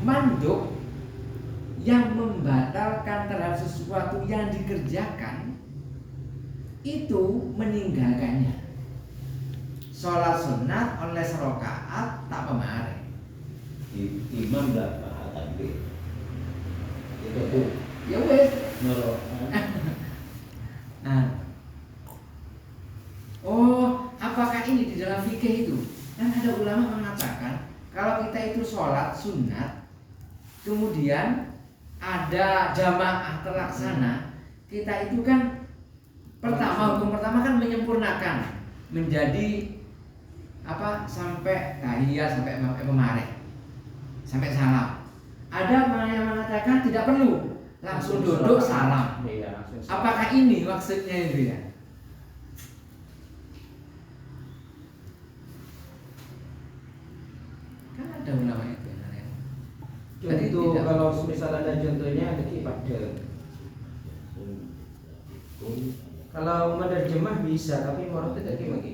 manduk yang membatalkan terhadap sesuatu yang dikerjakan itu meninggalkannya. Sholat sunat oleh serokaat tak pemareh. Imam dah takbir. Itu tuh. Ya wes. Nah. Oh, apakah ini di dalam fikih itu? Dan ada ulama mengatakan kalau kita itu sholat sunat, kemudian ada jamaah terlaksana, kita itu kan hukum pertama kan menyempurnakan menjadi apa sampai tahiyat, sampai pemareh, sampai salam. Ada yang mengatakan tidak perlu, langsung duduk salam. Apakah ini maksudnya itu ya? Kan ada ulama itu. Contoh kalau misalnya ada contohnya ada pada. Kalau menerjemah bisa, tapi menurut tidak gimana?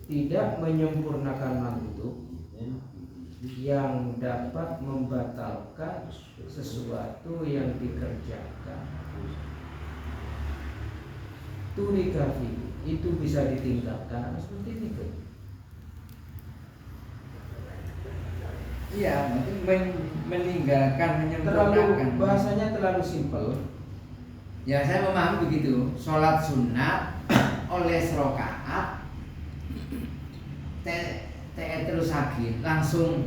Tidak menyempurnakan manduk yang dapat membatalkan sesuatu yang dikerjakan. Turikafi itu bisa ditingkatkan seperti itu. Iya, meninggalkan, menyempurnakan. Bahasanya terlalu simpel. Ya saya memahami begitu. Sholat sunat oleh serokaat terus sakit langsung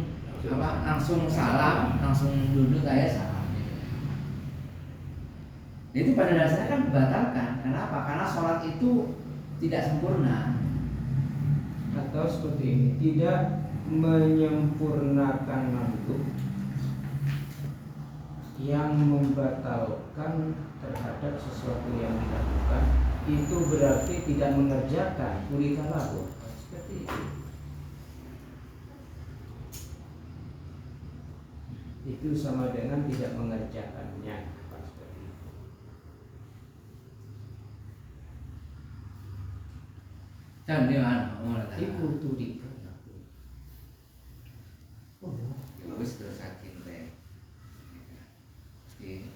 salam, langsung duduk kayak salam. Itu pada dasarnya kan membatalkan. Kenapa? Karena sholat itu tidak sempurna. Atau seperti ini, tidak menyempurnakan manduk yang membatalkan terhadap sesuatu yang dilakukan, itu berarti tidak mengerjakan kulika lahu. Seperti itu. Itu sama dengan tidak mengerjakannya. Seperti itu. Dan di mana? Itu tuh di Terus sakit deh. Di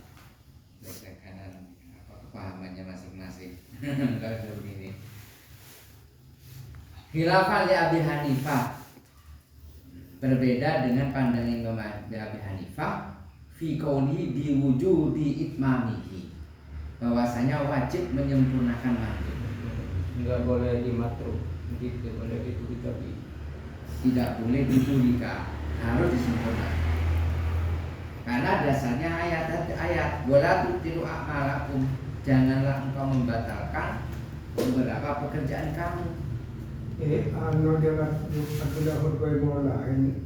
kanan apa kepahamannya masing-masing. Kalau sudah begini. Khilafah li Abi Hanifah, berbeda dengan pandangan Imam Abi Hanifah fi qauli bi wujudi itmamihi, bahwasanya wajib menyempurnakan manduk. Enggak boleh dimatruk, gitu, boleh dituri. Tidak boleh ditulika, harus disempurnakan. Karena dasarnya ayat wala tutilu a'malakum, janganlah engkau membatalkan beberapa pekerjaan kamu. Anu dia adalah berbagai lain.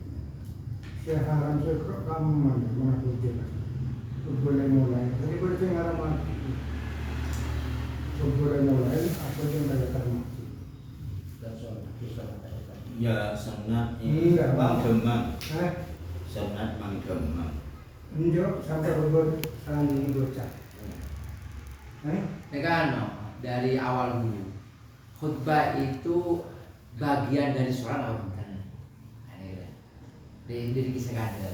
Saya haram sekok kamu mana tujuan. Boleh mulai. Jadi boleh tinggal mati. Boleh mulai apa yang ada termati. Ya sunat Iya, manggemang. Sunat manggemang. Menjawab sampai berbuat saling bocah. Dari awal dulu khutbah itu bagian dari sholat atau bukan? Dari kisah kada.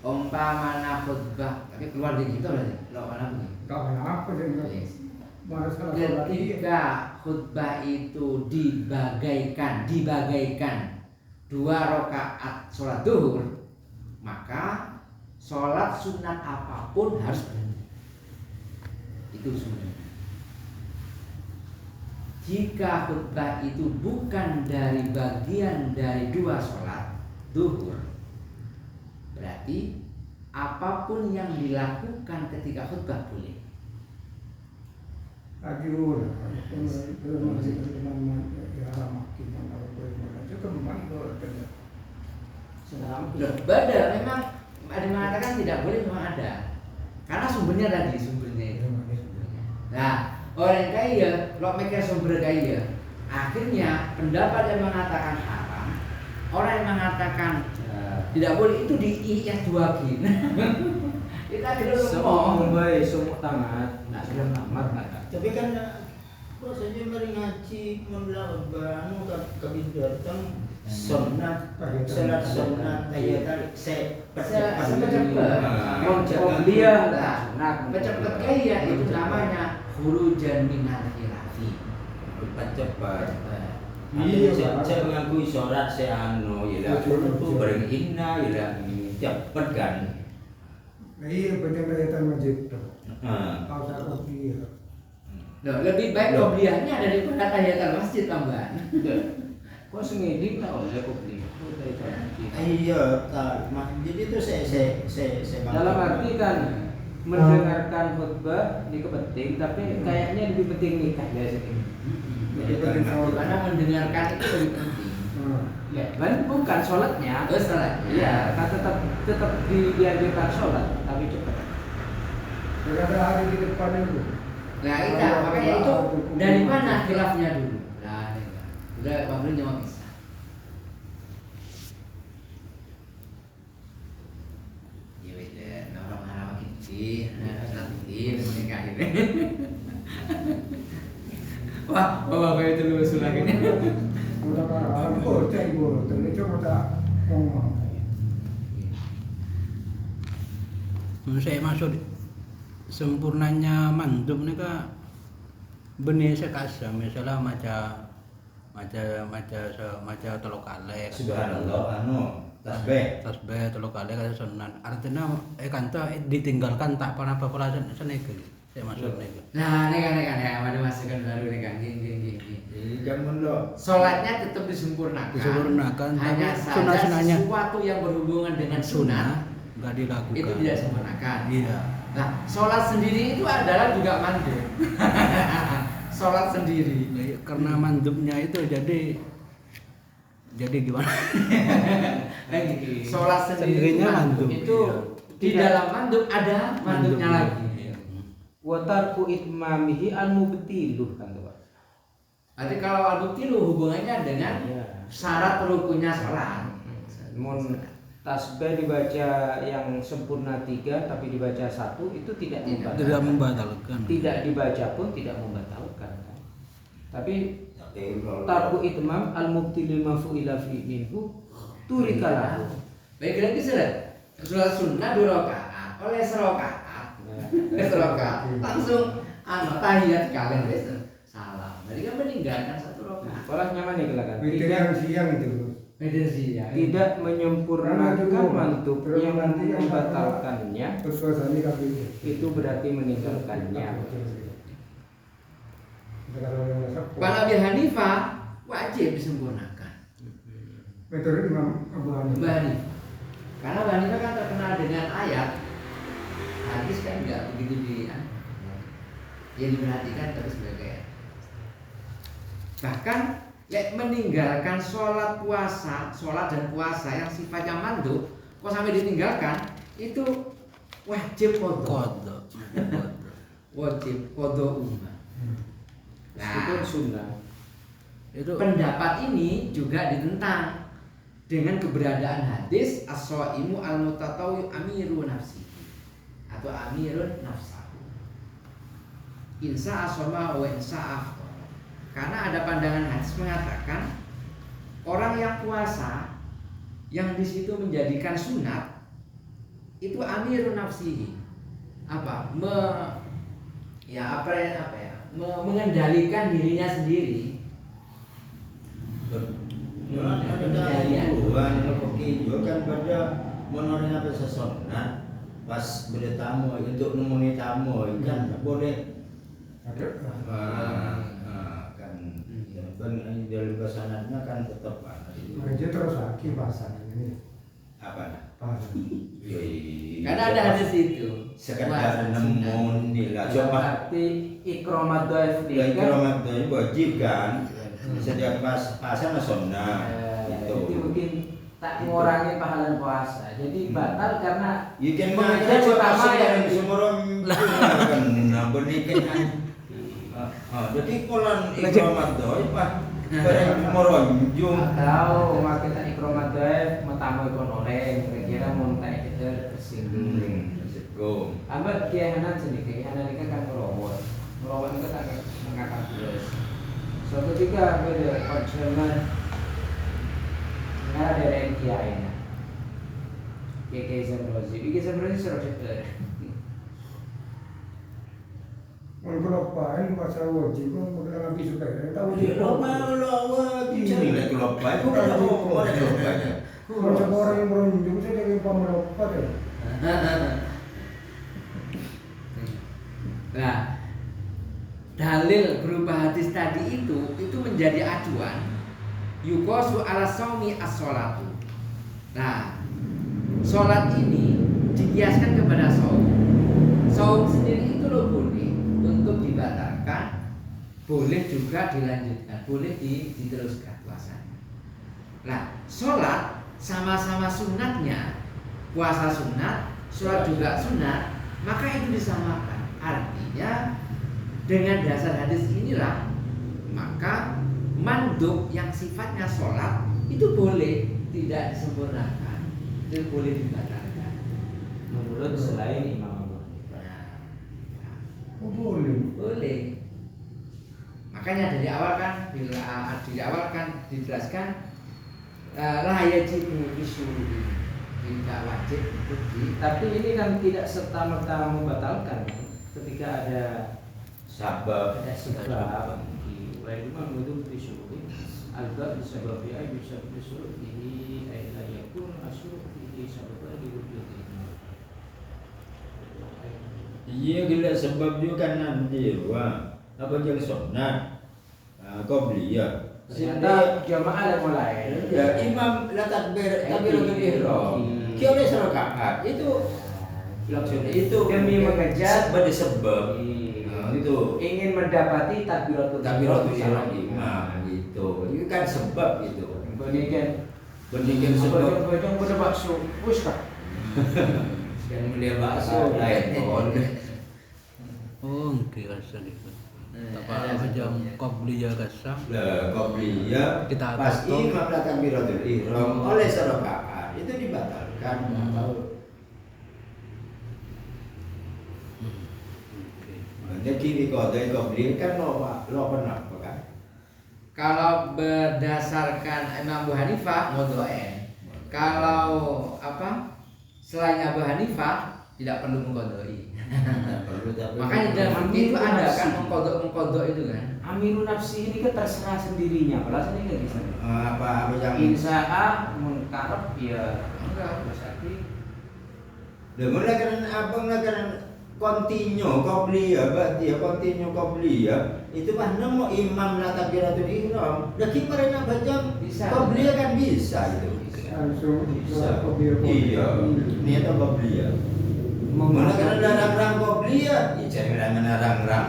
Umpamana khutbah, tapi keluar dari kita berarti. Lo mana begini? Kau kenapa dengan Ketika khutbah itu dibagaikan dua rakaat sholat duhur, maka sholat sunat apapun harus berhenti. Itu sunat. Jika khutbah itu bukan dari bagian dari dua sholat duhur, berarti apapun yang dilakukan ketika khutbah boleh. Aduh, belum masih teman-teman ya makin kalau boleh mulai juga memang boleh. Beda, memang ada yang mengatakan tidak boleh, memang ada. Karena sumbernya itu. Nah, orang kaya, kalau mikir sumber kaya, akhirnya pendapat yang mengatakan haram, orang yang mengatakan tidak boleh itu diiyah dua gini. Kita akhirnya semua baik, semua tamat, nak sebelum tamat nak. Tapi kan prosesnya mari ngaji membela anu kabin datang Sunat, salat sunat tahiyatul Cepet-cepet. Qobliyah lah sunat. Cepet kaya itu namanya khurujan minal khirafi. cepat. Iya, Iya, Pak. saya ngaku sholat saya anu, ya itu bareng inna, ya cepet kan. Nah, iya penting kaitan masjid tuh. Ah. Kalau saya kopi ya. Loh, lebih baik Loh. qobliyahnya daripada tahiyatul masjid tambahan. Kok sengidik tak oleh qobliyah. Iya, jadi itu saya Dalam arti kan mendengarkan khutbah ini penting, tapi kayaknya lebih penting nikah biasanya. Jadi penting karena mendengarkan itu lebih penting. Ya, kan bukan sholatnya. Oh, salah. Iya, kan tetap dianjurkan sholat, tapi cepat. Berapa hari di depan itu? Nah, itu makanya itu dari mana khilafnya dulu? Nah, ini kan. Udah waktu nyawa bisa. Ya beda, orang marah gitu, nanti menikah ini. Wah, bapak kayak itu lu usul lagi nih. Udah parah. Oh, cek gua. Tapi coba tak ngomong. Saya maksud sempurnanya mandum ini kan benih sekasa misalnya maca teluk kali Subhanallah, anu tasbih teluk kali kan sunan artinya kanta ditinggalkan tak pernah apa senegel saya maksud nego. Nah, ini kan ya, ada masukan baru nih kan, gini. jangan lo Sholatnya tetap disempurnakan. Hanya saja sunah-sunahnya sesuatu yang berhubungan dengan sunat nggak dilakukan itu tidak sempurnakan. iya. Nah, sholat sendiri itu adalah juga mandub. Sholat sendiri. Karena mandubnya itu jadi gimana? Sholat sendiri itu Sendirinya mandub. mandub, Itu iya. di dalam mandub ada mandubnya lagi. Wa tarku itmamihi al-mubtiluh kan tuh, Pak. Berarti kalau al-mubtilu hubungannya dengan Iya. syarat rukunnya sholat. Mun tasbih dibaca yang sempurna 3 tapi dibaca 1 itu tidak Tidak membatalkan. membatalkan. Tidak dibaca pun tidak membatalkan kan. Tapi tarku itmam al-mubtilil mafu'ila fi minhu turikalahu. Baik lagi sholat sunnah 2 rakaat oleh serokaat. Serokaat langsung tahiyat kalian salam. Jadi kan meninggalkan 1 rakaat. Orang nyaman ya silakan. Witirnya harus siang itu. Mediasi ya. Tidak menyempurnakan mantuk Terus yang nanti yang membatalkannya Terus suasana kabin. itu berarti meninggalkannya. Pak Abi Hanifah wajib disempurnakan. Metode Imam Abu Mbak Hanifah. Hanifah. Karena Mbak Hanifah kan terkenal dengan ayat. Hadis kan enggak begitu diperhatikan terus sebagai. Bahkan ya meninggalkan sholat dan puasa yang sifatnya mandub, kok sampai ditinggalkan itu wajib qadha. Wajib qadha ummah. Meskipun Nah, sunnah. Itu pendapat ini juga ditentang dengan keberadaan hadis as-shaimu al-mutatawwi amiru nafsi atau amirun nafsahu. Insa asoma wa insa afṭara. Karena ada pandangan hadis mengatakan orang yang puasa yang di situ menjadikan sunat itu amirun nafsihi. Mengendalikan dirinya sendiri. Tuhan juga kan pada menoreh apa sesonat pas bertamu untuk nemuni tamu kan boleh kan dalam kesananya kan tetap Aja terus lagi pasangan ini. apa Pasangan. Karena ada hadis itu. sekedar nemun nila coba Berarti ikromat doif ya kan. ikromat itu wajib kan setiap pasang sunnah Jadi itu mungkin tak mengurangi pahala puasa. Jadi batal karena ikan mengejar utama yang sumurun kan benikin jadi kolan ikromat doi pak bareng moronjung tahu makin tak ikromat doif matamu ikon oleh kira-kira mau tak kita tersinggung. go Ambil kiahanan sendiri, kiahanan ini kan merawat itu kan mengangkat beres. Suatu ketika beda konsumen Nah dari kiai nah. Kiai Zamrozi, Kiai Zamrozi suruh Kalau kelopain pasal wajib, kalau nabi suka, tahu Iya, wajib. lama cari lagi kelopak. Itu kan mau ada kelopaknya. Macam orang yang berunjung saya jadi pemelopat ya. Nah, dalil berupa hadis tadi itu menjadi acuan yukosu ala saumi as-sholatu. Nah, sholat ini dikiaskan kepada saum. Saum sendiri itu loh boleh untuk dibatalkan, boleh juga dilanjutkan, boleh diteruskan puasanya. Nah, sholat sama-sama sunatnya, puasa sunat, sholat juga sunat, maka itu disamakan. Artinya dengan dasar hadis inilah maka mandub yang sifatnya sholat itu boleh tidak disempurnakan, itu boleh dibatalkan. menurut selain Imam Abu Hanifah. Oh boleh. Boleh. Makanya dari awal kan dijelaskan la yajibu bisyuruhi, tidak wajib untuk Tapi ini kan tidak serta-merta membatalkan kan? Ketika ada Sabab. sebab mulai cuma itu disuruh albab sebab dia bisa disuruh ini ayat yakun asyur ini sebab diwujud Iya gila sebab juga kan nanti wah apa yang sunnah qobliyah. ternyata jamaah yang mulai Ya imam la takbiratul ihram. Kio le rakaat itu maksudnya itu demi mengejar sebagai sebab itu ingin mendapati takbiratul ihram imam gitu. Itu kan sebab gitu. Bandingkan sebab bojong pada bakso bus kah yang melia bakso lain pohon. Oh, nggih rasa itu. Apa jam qabliyah kasam. Lah qobliyah Kita pas atur. imam la takbiratul ihram oleh rakaat itu dibatalkan atau jadi di kode qobliyah kan lo kenapa kan? kalau berdasarkan Imam Abu Hanifah modoen. Kalau selain Abu Hanifah tidak perlu mengkodoi. Perlu tapi Makanya dalam fikih itu ada kan mengkodok itu kan. Amirun nafsi ini kan terserah sendirinya alasannya nggak bisa apa yang insya'a mengkarep ya enggak berarti mulai karena abang lah karena continue qobliyah berarti ya continue qobliyah itu kan nemu imam la takbiratul ihram lagi mereka baca Bisa. qobliyah kan bisa itu Langsung bisa kopi iya ini itu qobliyah mulai karena larang-larang qobliyah ya jangan larang-larang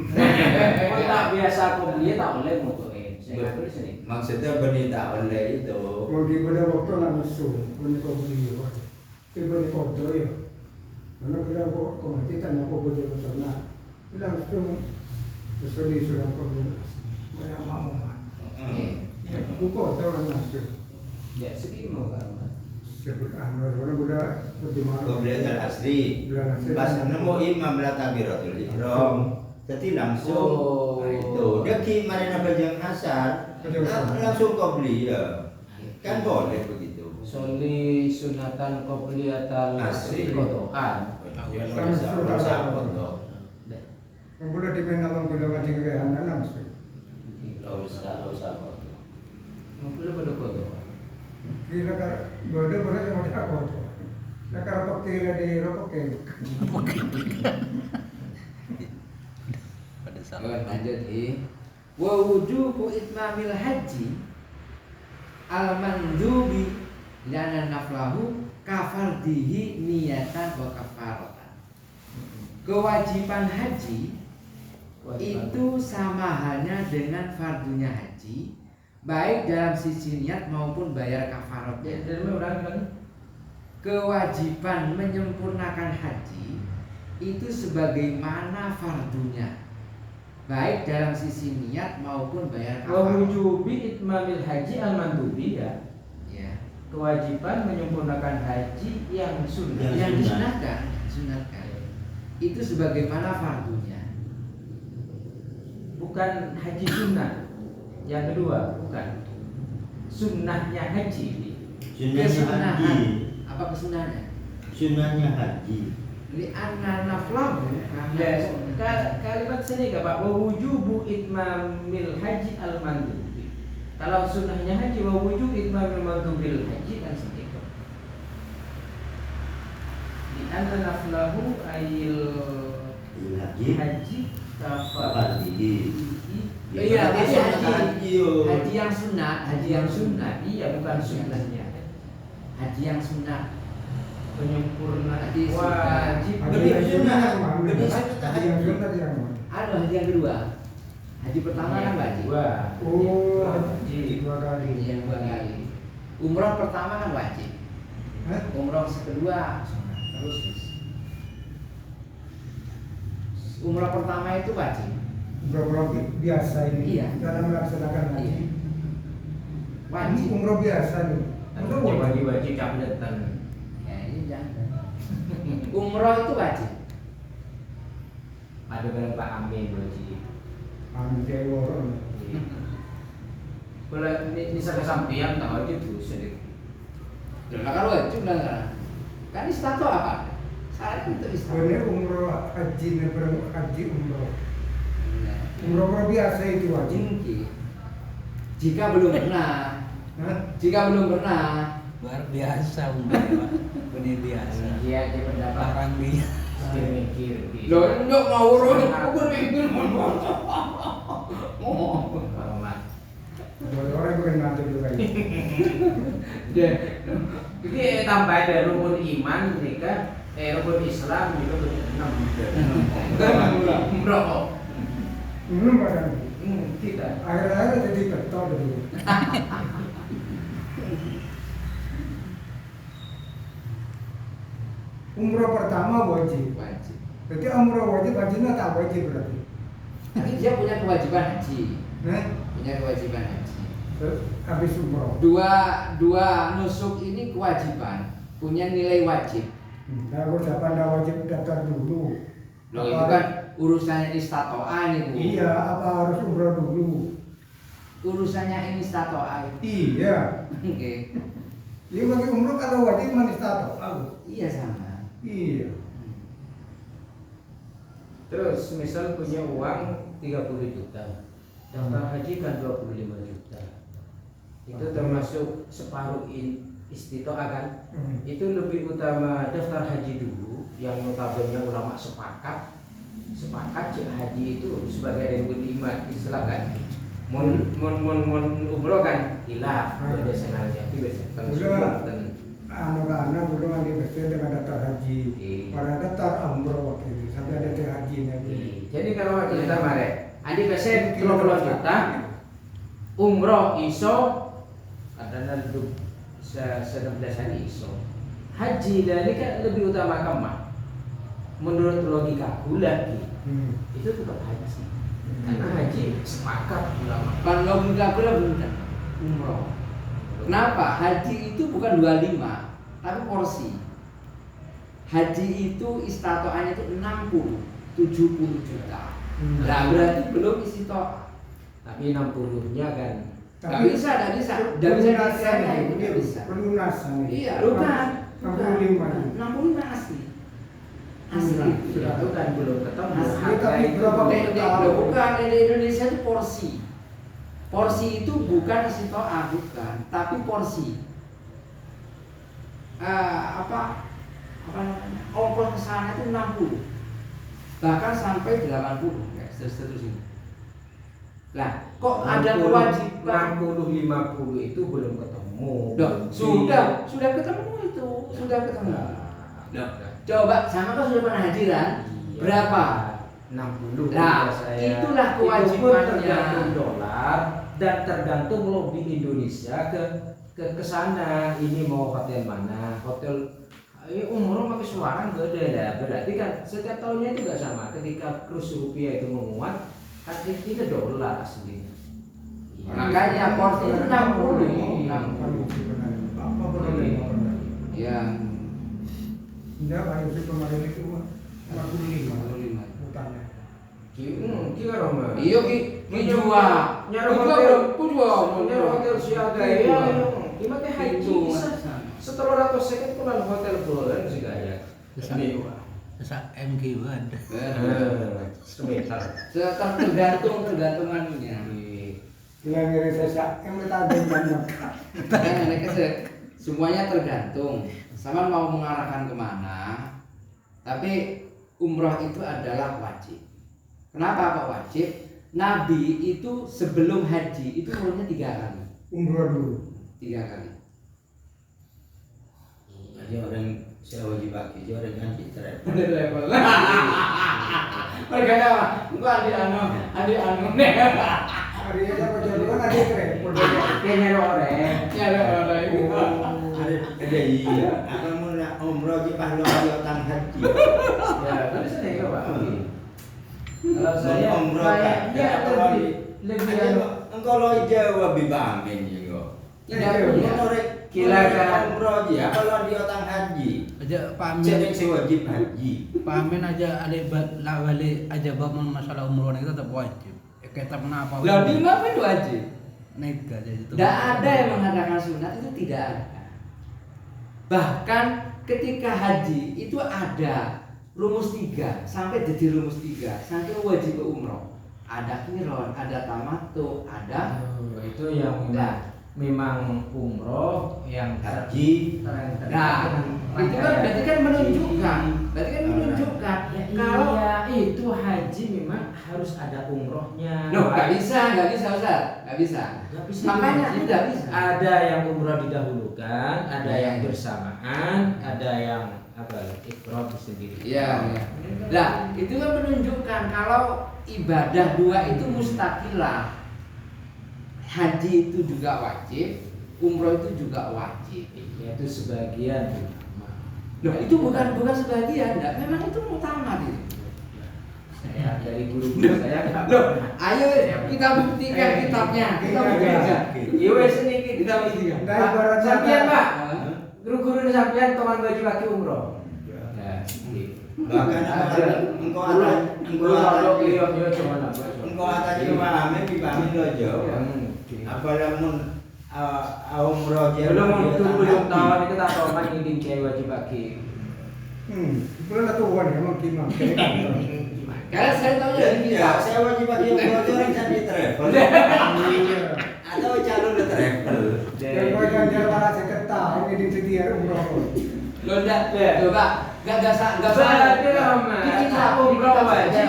kalau tak biasa kuliah tak boleh motoin saya tulis ini maksudnya berita oleh itu Mau di pada waktu langsung punya kopi ya. Tiba di foto ya. Mana kita kok mati tanya kok boleh sana. Langsung sesuai sudah kopi. Banyak mau. Aku kok tahu langsung. ya segini mau kan Sebut Anwar, mana budak bagaimana? qobliyah asli pas nemu imam la takbiratul ihram jadi langsung Oh. nah, itu daki marina bajang asar langsung qobliyah kan boleh begitu soli sunatan qobliyatal asri kotokan Yang budak di mana bang budak mati kegayahan langsung. Gak usah mau boleh pada kotokan Kira kan budak yang mau tak foto. Nak rapat kira di rokok Pada Oh, saat lanjut wa wujubu itmamil haji al mandubi lana naflahu kafardihi niyatan wa kafaratan. Kewajiban haji itu sama halnya dengan fardunya haji, baik dalam sisi niat maupun bayar kafaratnya. Kewajiban menyempurnakan haji itu sebagaimana fardunya, baik dalam sisi niat maupun bayar wa kafarat. wujubi itmamil haji al mandubi ya Ya, kewajiban menyempurnakan haji yang sunnah Yang yang sunat. disunatkan itu sebagaimana fardunya. bukan haji sunnah yang kedua bukan sunnahnya haji. Sunnahnya haji. Apa kesunahannya? Sunnahnya haji. Li'anna naflahu Ya, kalimat sini enggak Pak, wa wujubu itmamil haji al mandubi. Kalau sunnahnya haji wa wujub itmamil mandubil haji kan seperti. Li'anna naflahu ayil haji Haji. Iya, tapi haji. haji yang sunnah, haji yang sunnah. Iya, bukan sunnahnya. Haji yang sunnah. Penyempurna Haji wajib. Lebih sunnah. Lebih Haji yang sunnah yang mana? Ada haji yang kedua. Haji pertama kan wajib. Oh, Haji. dua kali. Haji yang dua kali. Umroh pertama kan wajib. Hah? Umroh kedua sunnah. Terus. Umroh pertama itu wajib. Umroh biasa ini Iya. dalam melaksanakan haji. Iya. Wajib. Umroh biasa nih. Umroh wajib. Wajib cabletan. Ya ini jangan. Umroh itu wajib. Ada berapa amin wajib. Amin dewa. Kalau ini saya kesampaian tak wajib tuh sedikit. Nah, kalau wajib lah kan istato apa? Syarat untuk istato. Benar umroh haji haji umroh. Umroh biasa itu wajib. Jingki. Jika belum pernah, Hah? jika belum pernah, Luar biasa umumnya Pak. Benih biasa. Iya, dia pendapat Larang dia. mikir. lo enggak mau urut, aku mikir mau. Orang bukan nanti juga ini. Jadi tambah ada rukun iman mereka, rukun Islam itu benar. Umroh. Belum ada. Tidak. Akhir-akhir jadi ketok dulu. Umroh pertama wajib. Wajib. Berarti umroh wajib, hajinya tak wajib berarti. Tapi dia punya kewajiban haji. Nah, Punya kewajiban haji. terus habis umroh. Dua nusuk ini kewajiban, punya nilai wajib. Nah, aku siapa ndak wajib daftar dulu. Loh itu kan urusannya istatoa nih Bu. Iya, apa harus umroh dulu? Urusannya ini istatoa. Iya. Oke. Iya bagi umroh kalau wajib manis tato. Iya sama. Iya. Terus misal punya uang 30 juta, daftar haji kan 25 juta. Itu termasuk separuh istitoah kan? Itu lebih utama daftar haji dulu, yang notabene ulama sepakat haji itu sebagai rukun iman Islam kan. Mun umroh kan hilaf tradisionalnya itu biasa. Anak-anak belum ada bersih dengan daftar haji. Para daftar umroh waktu itu sampai ada daftar hajinya. Jadi kalau kita mare, adi biasa 30 juta, umroh iso, kadang duduk 16 hari iso. Haji dan ini kan lebih utama kemah. Menurut logika lagi, itu tetap haji. Karena haji sepakat ulama. Kan logika bukan umroh. Kenapa? Haji itu bukan 25, tapi porsi. Haji itu istatoannya itu 60, 70 juta. Nah berarti belum istitoah. Tapi 60-nya kan Gak bisa, gak bisa dikirain, gak bisa. Pelunasan. Iya, bukan. 65. 65 asli. Asli. itu kan belum ketemu Asli, harga tapi itu berapa Loh, bukan, di Indonesia itu porsi. Porsi itu bukan istitoah, bukan, tapi porsi. Apa namanya? Ongkos ke sana itu 60. Bahkan sampai 80, ya, seterusnya. Lah, kok ada kewajiban 60-50 itu belum ketemu. Loh, sudah ketemu itu, sudah ketemu. Loh, coba sama kan sudah pernah haji kan? Iya. Berapa? 60. Nah, itulah kewajibannya. Itu pun tergantung dolar dan tergantung lobby Indonesia ke sana. Ini mau hotel mana? Hotel umroh pakai suara beda ya. Berarti kan setiap tahunnya itu nggak sama. Ketika kurs rupiah itu menguat, kan itu dolar aslinya. Makanya porsi itu 60. Apa boleh? Ya, Tidak, kalau si kemarin itu 45 utangnya. Kira Roma. iya ki jual nyari hotel siaga ya. Gimana haji bisa setelah 100 second pulang hotel bulan sih gaya. Sa MG wae. Semeter. Tergantungannya. Bilang ngiri saya yang bertanding banyak. Semuanya tergantung sama mau mengarahkan kemana. Tapi umroh itu adalah wajib. Kenapa kok wajib? Nabi itu sebelum haji itu umrohnya 3 kali. Umroh dulu. 3 kali. Aja orang saya wajib pakai, dia orang ganti travel. Udah level. Mereka apa? Gua adi anu. Hari ini apa jalan ada travel. Kayaknya orang. Ada iya. Apa mau nak umroh di pahala di otang haji. Ya, tapi saya enggak Pak. Kalau saya umroh kayaknya lebih engkau lo jawab bibamin juga. Tidak punya. Gila kan umroh dia kalau di otang haji. Aja Pak Jadi Amin. si wajib haji. Pak Amin aja balik aja bangun masalah umroh itu tetap wajib. Kita kenapa? Lah di mana itu wajib? Nega jadi itu. Tidak ada yang mengatakan sunat itu tidak ada. Bahkan ketika haji itu ada rumus 3 sampai jadi rumus 3 sampai wajib umroh. Ada kiron, ada tamattu, ada itu yang memang umroh yang Haji. Nah, itu kan berarti kan menunjukkan, kalau iya itu haji memang harus ada umrohnya. no, nggak bisa Ustaz, nggak bisa. Makanya tidak bisa. Ada yang umroh didahulukan, ada yang bersamaan, ada yang ifrad sendiri. Iya. Nah, itu kan menunjukkan kalau ibadah 2 itu mustaqilah. Haji itu juga wajib, umroh itu juga wajib. Yaitu sebagian ulama. Loh, itu bukan sebagian, enggak. Memang itu mutamat itu. Saya dari guru saya Loh, ayo kita buktikan kitabnya. Kita buktikan. Iya wes sedikit Kita buktikan. Nah, ibarat Sampean Pak, Hah? guru-guru sampean teman baju kaki umroh. Nah, Bahkan engkau ada engkau ada dipahamin bibamin lo jauh. Apa lamun umroh dia belum tahun itu tak tahu kan ingin cewek wajib bagi. Belum tuan ya mungkin Karena saya tahu dari ya, kita. saya wajib pakai umroh itu orang jadi travel. Atau calon travel. Yang kau jangan malah saya ketahui ini sedia umroh. Loh, enggak. Coba enggak salah. Kita umroh wajib.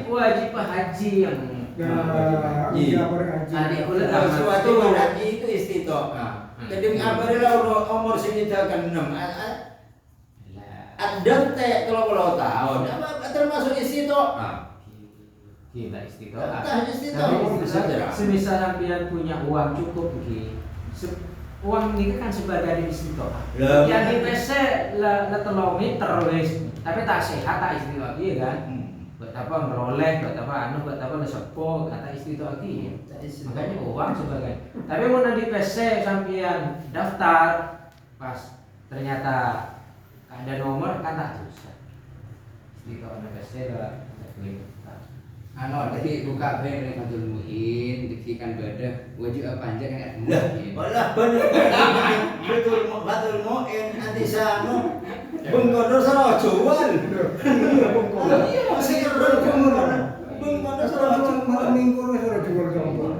Umroh Wajib haji yang Nah, iya berhaji. Sesuatu haji itu istitoah. Jadi apabila umur sekitar ke-6 ada teh kalau tahun apa termasuk istitoah. Gila istitoah. Istitoah. Semisal sampean punya uang cukup begini. Uang ini kan sebagai istitoah. Yang di PC la telongi terus, tapi tak sehat tak istitoah iya kan. Buat apa meroleh, buat apa nesepo, kata istitoah iki. Makanya uang sebagai. Tapi mau nanti PC sampean daftar pas ternyata ada nomor kan tak susah. Istitoah ada PC dah klik. Jadi buka bank dari Fathul Muin, dikirikan badah, wajib panjang kan mungkin. Walah betul muin nanti sano bengkono sano jual. Iya, masih bengkono sano jual. Minggu sudah jual.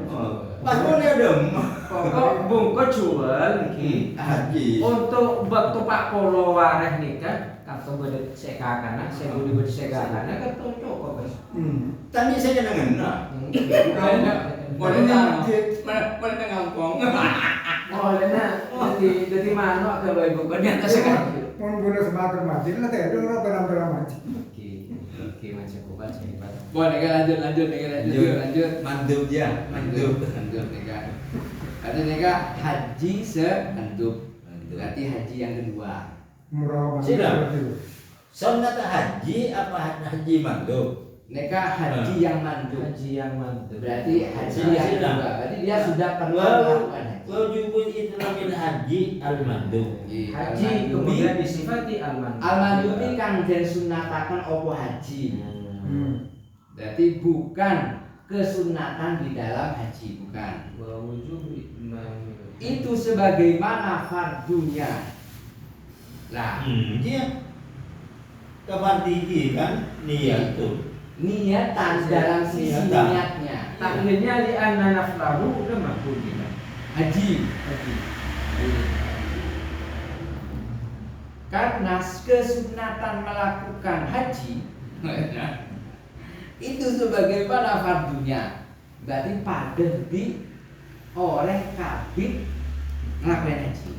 Pas mau dong. Pokok bungko jual iki Haji. untuk waktu Pak Polo wareh nikah kantong bade sekakana, saya budi sekakana kan cocok wis. Tadi saya kena ngena. Boleh ngampong. Oh, lena jadi manuk ke bae bukan di atas kan. Mau guna semakin mati lah teh, dulu orang mati. Oke, macam obat saya hebat. Boleh lanjut. Mandub ya, mandub. Ada nega haji sehandub. Berarti haji yang kedua. Murah Sudah. Sunat haji apa haji mandub? Nega haji yang mandub. Haji yang mantap. Berarti haji yang kedua. Berarti dia sudah pernah melakukan haji. Wajibul Islamin haji al-mandub. Haji kemudian disifati al-mandub. Al-mandub ini kang den sunataken opo haji. Berarti bukan kesunatan di dalam haji, bukan. Wa wujub itmam. Itu sebagaimana fardunya. Lah, Dia kefardihi kan niat itu. niatan dalam sisi Niatan. niatnya. Taklilnya li anna naflahu udah mampu kita. Haji. Karena kesunatan melakukan haji itu sebagaimana fardunya. Berarti pada di oleh kabit ngelakuin haji.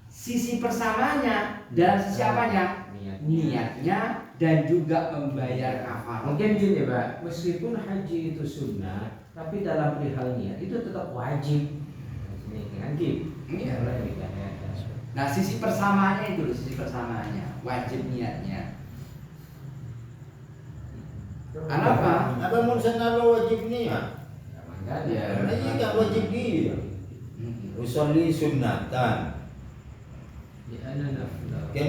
Sisi persamanya dalam sisi apanya? Niatnya dan juga membayar kafarah. Mungkin gini Pak, meskipun haji itu sunnah, tapi dalam perihal niat itu tetap wajib. Ini wajib. Iya. Ya. Nah, sisi persamaannya itu, sisi persamaannya wajib niatnya. Kenapa? Apa mau senaro wajib niat? Ya. Ini nggak wajib dia. Usolli sunnatan. Di anna naflahu. Kan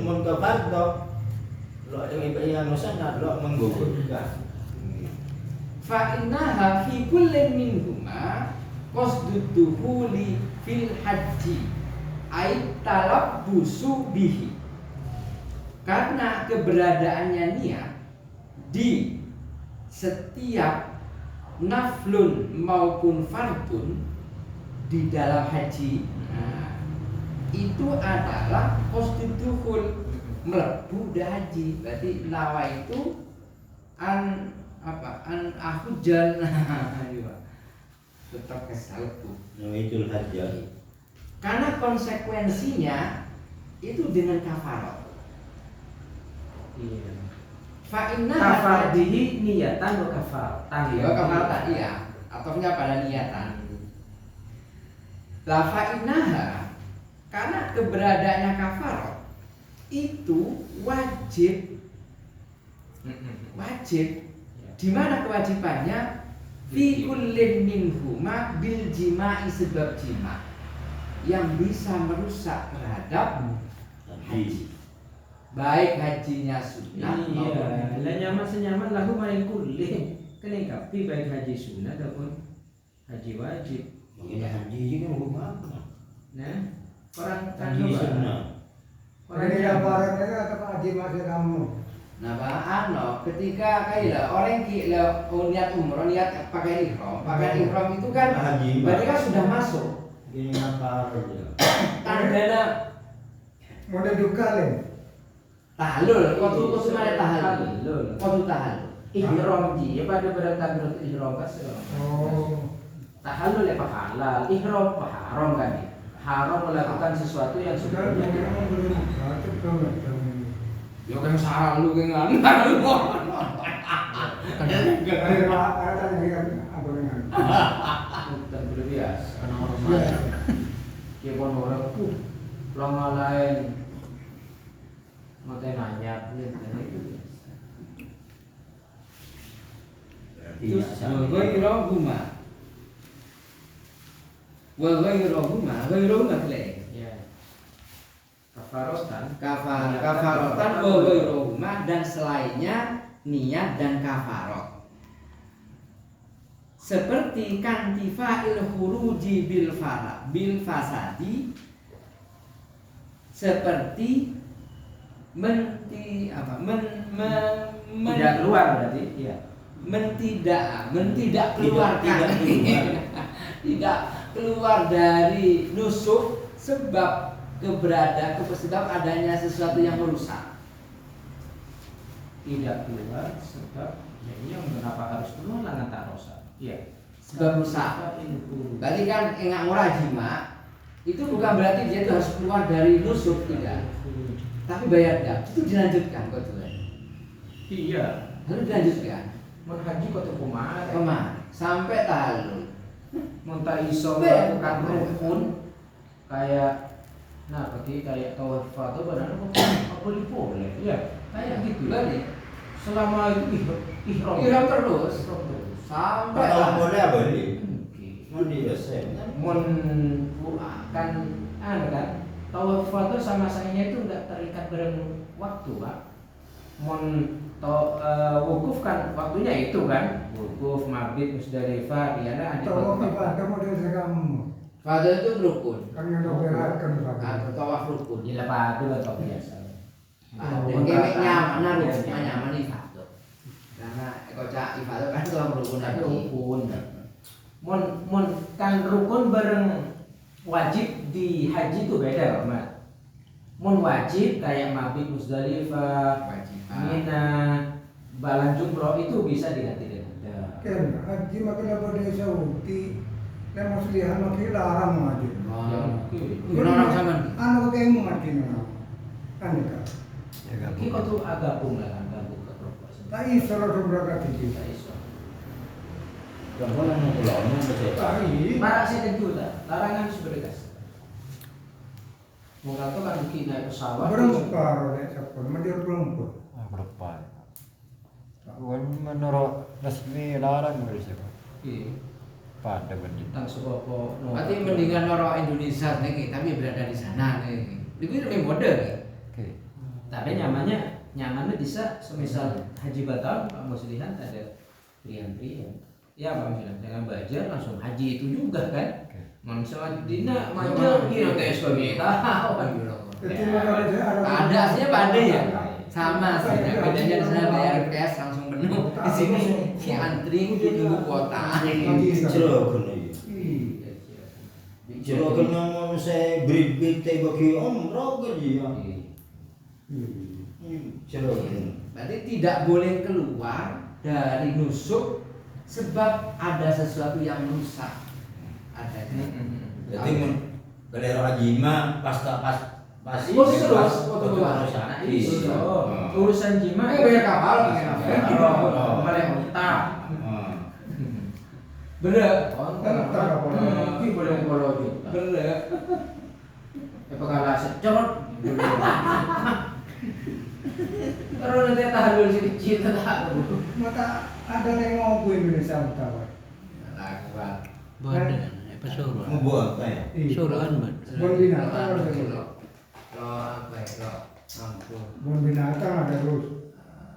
mun ke fardhu. Lo yang ibadah sunat lo menggugurkan. Fa innaha fi kullin minhuma qasdud dukhuli fil haji ay talabbusu bihi. Karena keberadaannya niat di setiap naflun maupun fardun di dalam haji, nah, itu adalah qasdud dukhul, melebu dah haji. Berarti nawa itu an ahujal tetap kesalku. Nawaitul hajjah. Karena konsekuensinya itu dengan kafarah. Iya. Fa inna Kafardihi niyatan wa kafar. ya kafarah iya, ataunya pada niatan. La fa innaha, karena keberadaannya kafarah itu wajib. Di mana kewajibannya? Fi kullin minhuma bil jima'i, sebab jima yang bisa merusak terhadap haji. Baik hajinya sunnah maupun Iya, lah nyaman senyaman lahu main kulli. Kelengkapi baik haji sunnah ataupun haji wajib. Mungkin haji ini kan hukum apa? Nah, orang kan Haji coba. sunnah. Orang Ini yang gambarannya atau Pak Haji masih kamu? Nah, ketika kayak orang niat umroh, niat pakai ihram itu kan Haji. berarti kan sudah masuk. Ini apa aja? Tandana Mau duka nih. tahlul, waktu kusumane tahlul. Tahlul. Waktu tahlul. ihram ji, ya pada bertakbiratul ihram kas. Oh. Tahallul ya pak halal, ihram pak haram kan ya. Haram melakukan sesuatu yang Sudah sebelumnya memang belum batuk banget. Yo kan salah lu kan. Ada ada yang apa dengan? bukan berbiasa. Karena orang Ya. mati. Ya pun orang lama lain mau nanya, ya itu biasa. Terus ghairuhuma. Wa ghairuhuma kelek. Ya. Kafarotan. Kafarotan wa ghairuhuma, dan selainnya niat dan kafarot. Seperti kantifa'il khuruji bil fasadi, seperti Tidak keluar berarti, iya. tidak keluarkan tidak keluar dari nusuk sebab sebab adanya sesuatu yang merusak. Tidak keluar sebab ya iya kenapa harus keluar langan tarosa. Iya. Sebab rusak. Berarti kan enggak murah jima itu bukan berarti dia itu harus keluar dari nusuk, tidak. Tapi bayar dam itu dilanjutkan kok tuh. Iya. Lalu dilanjutkan. Menhaji kota kumar. Sampai tahlul. Muntah iso Bayar. melakukan rukun kayak kayak tawaf atau benar apa boleh. Iya. Kayak gitu. Balik. Selama itu ihram. Ihram terus. Ihram terus. Sampai Kalau tahlul. boleh apa nih? Oke. Mau didosen. Kan kan tawaf itu sama sainya itu enggak terikat dengan waktu, Pak. wukuf kan waktunya itu kan, wukuf, mabit, musdalifah, ya ada Tawaf ibadah model kamu. Fado itu rukun. Kan yang beratkan Atau tawaf rukun. Gila padu atau biasa. Ada nyaman rukunnya nyaman ibadah. Karena kocak ibadah kan itu rukun Tapi lagi. rukun. Mon kan rukun bareng wajib di haji itu beda, Mas. Mon wajib kayak mabit, musdalifah, Wajib. Mina, balan jumroh itu bisa diganti dengan Kan haji makin apa dia Saudi. Dan muslihan makin larang haji. Orang sama. Anu kayak makin anu kan. Ini kau tuh agapung lah kan, gabung ke proposal. Tak iso lo berangkat iki. Kita iso. Kamu nang pulau nang betul. Tai. Marak saya tentu lah, larangan seberkas. Mau kata kan bikin naik pesawat. Berang separuh nek sapon mendir rumput. Berapa? Menurut resmi larang bersih. Iya. Pada benih. Tentang sepopo. Berarti mendingan orang Indonesia nih, tapi berada di sana nih. Itu lebih mode nih. Oke. Tapi nyamannya bisa semisal haji batal Pak Muslihan ada pilihan-pilihan. Ya Pak Muslihan dengan belajar langsung haji itu juga kan. Oke. Manusia dina macam kira tes kami tahu kan. Jadi ada Ada aslinya pandai ya. Sama sih. Bedanya di sana bayar cash langsung penuh. Di sini si antri nunggu kuota. Jerogan iki. Jerogan ngomong saya bribit bagi umroh kan ya. Jerogan. Berarti tidak boleh keluar dari nusuk sebab ada sesuatu yang rusak. Ada. Jadi kalau haji mah pas Terus Nah, iso. Urusan jima bayar kapal boleh utang. Bener. Ini boleh kalau juta. Bener. Apa kalah secot? Kalau nanti tahan si kecil tak. mata ada yang mau Indonesia utama. Lakukan. Badan, apa suruh? Mau buat ya? Suruhan bad. Bon binatang ada terus. Lo apa ya? Lo ampun. Bon binatang ada terus.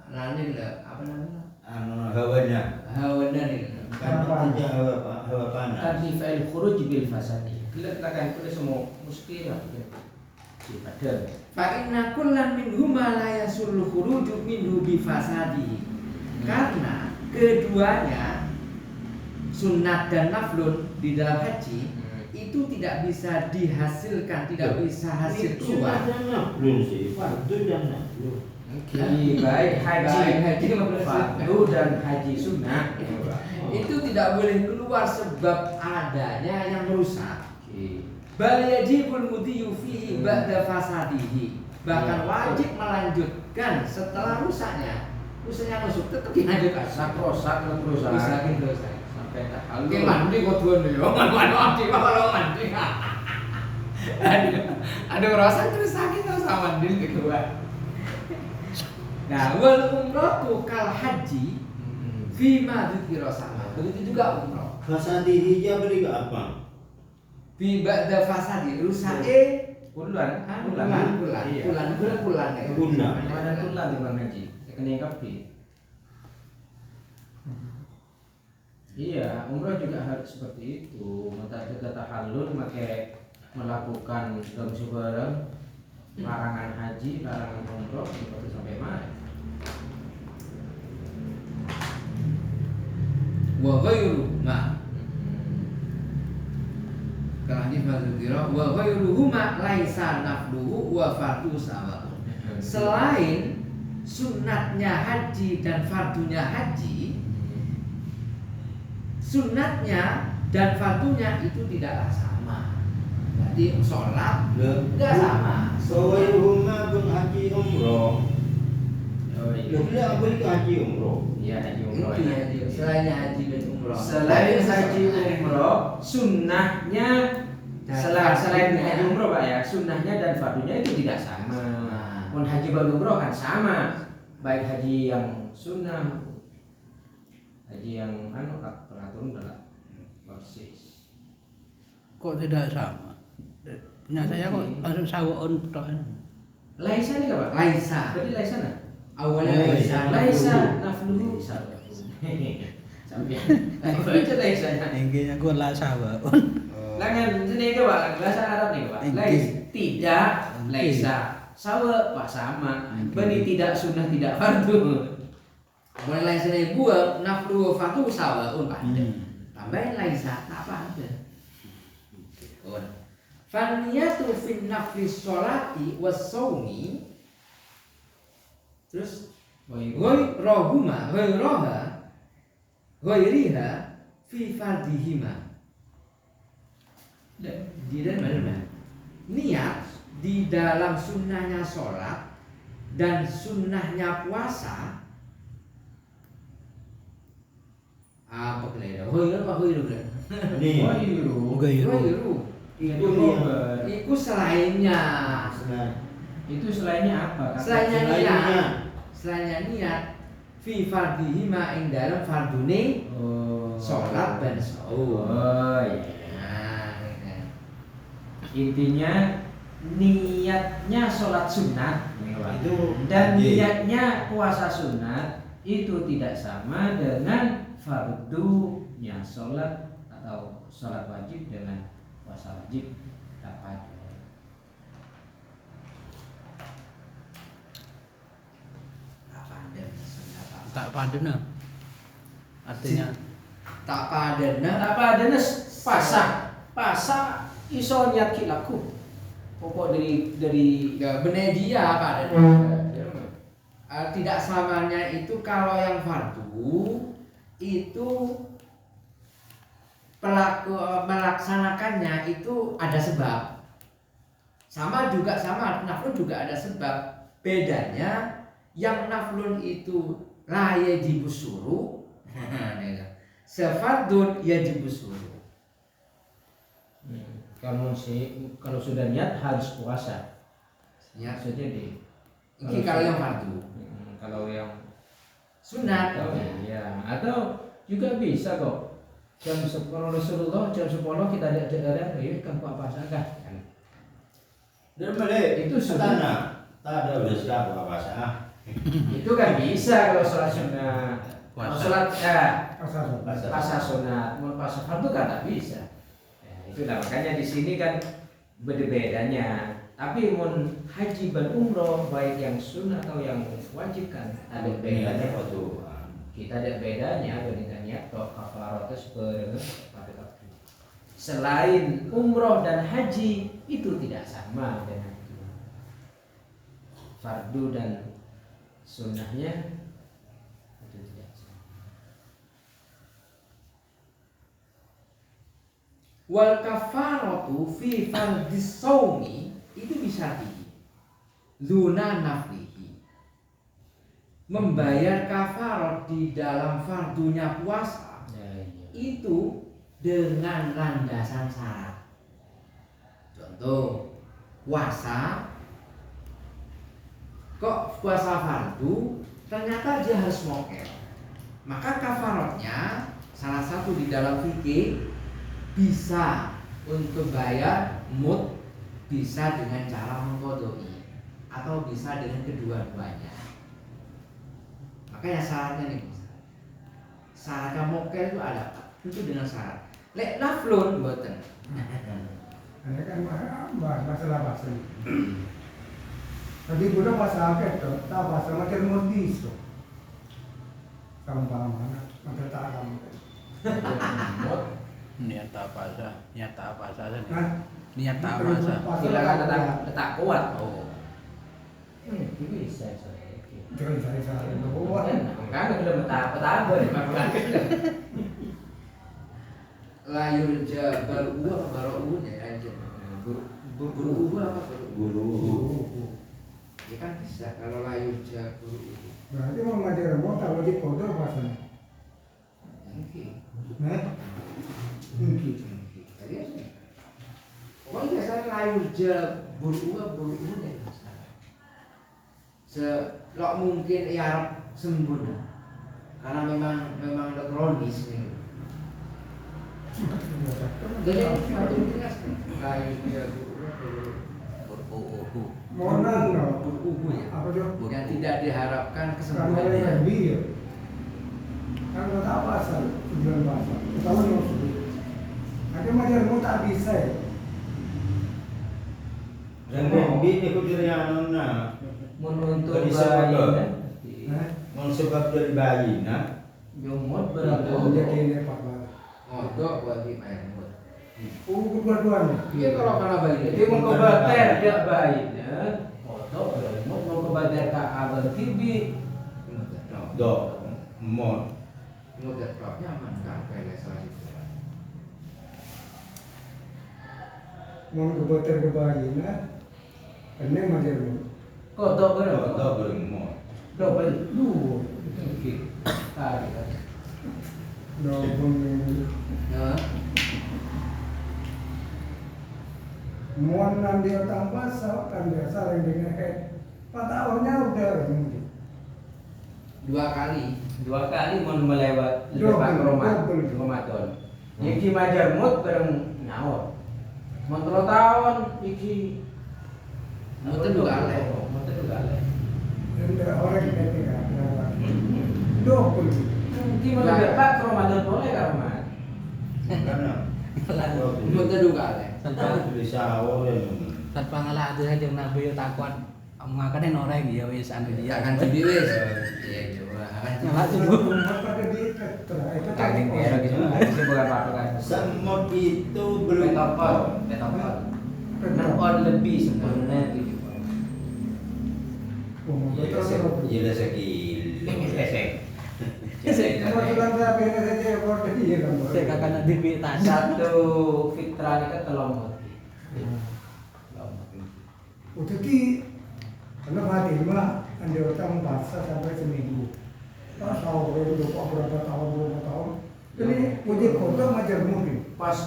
Nanti lah apa namanya? Anu hawanya. Hawa dari. Kan aja hawa panas. Kan di file khuruj bil fasadi. Kita katakan itu semua mesti lah. Pada Fa inna kullan minhuma la yasullu khuruju minhu bi fasadi. Karena keduanya sunat dan naflun di dalam haji itu tidak bisa dihasilkan, tidak bisa hasil keluar. Belum sih, fardu dan naflu. baik haji Haji fardu dan haji sunnah. Itu tidak boleh keluar sebab adanya yang merusak. Bal yajibul mudhiyu fihi ba'da fasadihi. Bahkan wajib melanjutkan setelah rusaknya. Rusaknya nusuk tetap dilanjutkan. Sakrosak terusan. Rusakin terus. Sampai tak Oke mandi kok tuan yo. Mandi kalau mandi. Aduh rasa terus sakit sama mandi kedua. Nah, wal umratu kal haji fima dzikra sama. Begitu juga umrah. Fasadi hija beli ke apa? Bi ba'da fasadi rusake Bulan, bulan Iya. bulan ya. Bulan. Ada tulan di bang haji. Kena kapi. Iya, umrah juga harus seperti itu. Mata juga tahallul pakai melakukan dalam sebarang larangan haji, larangan umrah seperti sampai mana? Wa ghairu ma kalani fadzikra wa ghairuhuma laisa nafluhu wa fardu sawa'un. Selain sunatnya haji dan fardunya haji, sunatnya dan fardunya itu tidaklah sama. Jadi sholat tidak sama. Sawairuhuma pun haji umroh. Oh Lo beli apa beli ke haji umroh? Iya, haji Itu umroh. ya dia. Selain haji dan umroh. Selain haji umroh, sunnahnya selain haji umroh Pak ya, sunnahnya dan fardunya itu tidak sama. Pun haji baru umroh kan sama, baik haji yang sunnah, haji yang peraturan adalah persis. Kok tidak sama? Punya saya kok langsung sawon tok. Laisa nih Pak? Laisa. Berarti laisa nah? Awalnya laisa nafluhu sawaun. Sampai baca laisanya. Inggih aku la sawaun. Langan sini ke Pak, bahasa Arab nih Pak. Tidak, laisa, sawa Pak sama. Bani tidak sunnah tidak fardu. Mulai laisa dari gua naflu fatu sawaun pada. Tambahin laisa tak pada. Faniyatu fin nafli sholati was saumi. Terus ghairahuma ghairiha fi fardihima. Di dalam mana? Niat di dalam sunnahnya sholat dan sunnahnya puasa. Apa kelihatan? Ghairu kan? Nih. Ghairu. Itu selainnya. Itu selainnya apa? Selainnya niat fi fardihima ing dalam fardune sholat dan saum. Oh iya. Intinya niatnya sholat sunat Itu dan wajib. niatnya puasa sunat itu tidak sama dengan fardunya sholat atau sholat wajib dengan puasa wajib dapat. Tak padana. Artinya Tak padana. Apa adanya pasah iso niat kilaku. Pokok dari Gak bener dia padana. Tidak selamanya itu kalau yang fardu itu pelaku melaksanakannya itu ada sebab. Sama naflun juga ada sebab. Bedanya yang naflun itu la yajibus syuru. Sefardun yajibus syuru. Kalau sudah niat harus puasa. Ya, Maksudnya ini kalau yang fardu. kalau yang Sunat. ya atau juga bisa kok jam 10 Rasulullah jam 10 kita ada kan Pak puasa kan. Dan balik Itu sudah. sana. Tak ada udah siapa puasa. Itu kan bisa kalau sholat sunnah. Kalau sholat puasa sunat, mau puasa fardu kan tak bisa. Ya, itulah makanya di sini kan beda-bedanya. Tapi mun haji dan umroh baik yang sunnah atau yang wajib kan ada bedanya. Kita ada bedanya dengan niat atau kafarat sebenarnya. Selain umroh dan haji itu tidak sama dengan itu. Fardu dan sunnahnya itu tidak sama. Wal kafaratu fi fardis shaumi itu bisa duna naflihi. Membayar kafarat di dalam fardunya puasa itu dengan landasan syarat. Contoh, puasa kok puasa fardu ternyata dia harus mokel. Maka kafaratnya salah satu di dalam fikih bisa untuk bayar mut, bisa dengan cara mengkodoi atau bisa dengan kedua-duanya. Makanya syaratnya nih, syaratnya mokel itu ada apa? Itu dengan syarat. Lek naflun boten. Ini kan masalah bahasa. Tadi budak bahasa apa itu? Tak bahasa macam modis tu. Kamu paham mana? Macam tak kamu. niat apa saja, niat apa saja. Kan? Niat apa saja. Silakan letak kuat. Itu bisa saya. Jangan saya buat. Kan udah betapa nih Pak. Layur baru ya aja. Buru apa Guru. Ya kan bisa kalau layur buru. Berarti mau ngajar mau tahu di kode bahasanya. Mungkin. Nah, mungkin. Oh iya saya layur buru ya. Selok mungkin ya sempurna karena memang udah kronis nih. Jadi layur Monan no. Ubu ya. Apa tuh? Yang tidak diharapkan Karena kesembuhan dia. yang ya. Kan nggak tahu pasal, bulan pasal. Tahu yang sudah. Ada macam tak bisa ya. Dan ini ku dari anu na. Menuntut Tadi sebab bayi apa? kan. Mau sebab dari bayi na. Nyumut Itu berapa? jadi ini Pak Bang. Modok bagi main mut. Kedua-duanya. Iya kalau bayi. Dia mau kebater dia bayinya. Foto beremut mau kebater ke abang tibi. Dok, mon. Mudah prop nyaman kan kayak salah itu. Mau kebater ke bayi nah. Ini macam Foto berapa? Dok beremot. Double. dua. Oke. Tarik. Dobong Ya. Mohon nanti tambah kan biasa yang dinehet. 4 tahunnya udah mungkin. 2 kali. 2 kali mau melewat Double, lepas double. Ramadan. Iki majarmut bareng nyawa. Mau 3 tahun iki Muter juga aleh. Muter juga aleh. Dan orang kita tidak double. Iki mau lepas Ramadan boleh kan, Mas? Karena Muter juga aleh. Tanpa tulis sahur ya. Tanpa ngalah ada aja nabi yo takon ngakane noreng ya wis anu dia. Akan jadi wis. Iya coba. Akan Ngalah jadi. dulu. Pada di itu Tanding dia gitu. Itu bukan apa-apa kan. Semut itu belum Petopon. On lebih sebenarnya gitu. Iya sekilo. Kebetulan saya pengen saja order iya kan. Saya kakak nak dipi tanda. Satu fitrah ini kan telung mati. Udah ki karena mati mah anda utang puasa sampai seminggu. Pas sahur itu berapa tahun. Ini uji foto macam mungkin. Pas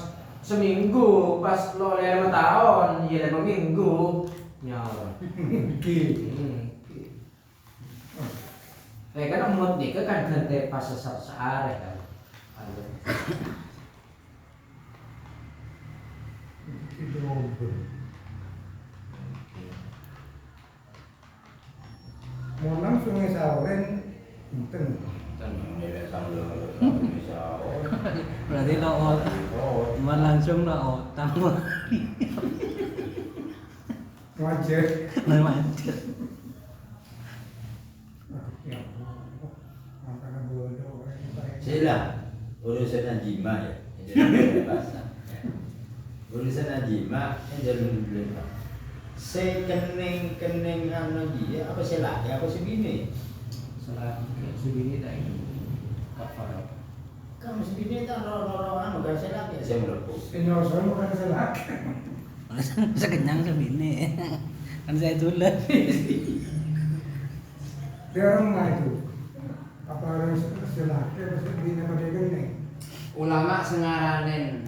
seminggu, pas lo 5 tahun, ya 5 minggu nyawa. Ki. Kan umut nih kan ganti pas sehari kan. Itu double. Mau nang sungai Sawen, enten. Nilai sahur. Sahur. Berarti lo man langsung lo otang. Wajar. Macet. Ya, makanya bodoh. Sila urusan najima ya. Jadi bahasa. Urusan najima yang jalur dulu. Kening anu dia apa sih laki apa sih bini? Salah segini tadi kafar. Kamu sih bini tak loro anu kan saya laki saya melepuh. Ini saya bukan selak. Sekenyang sebini. Kan saya tulen. Dia orang mah itu. Apa orang selak? Dia mesti bina pada gini. Ulama sengaranen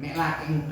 mek laki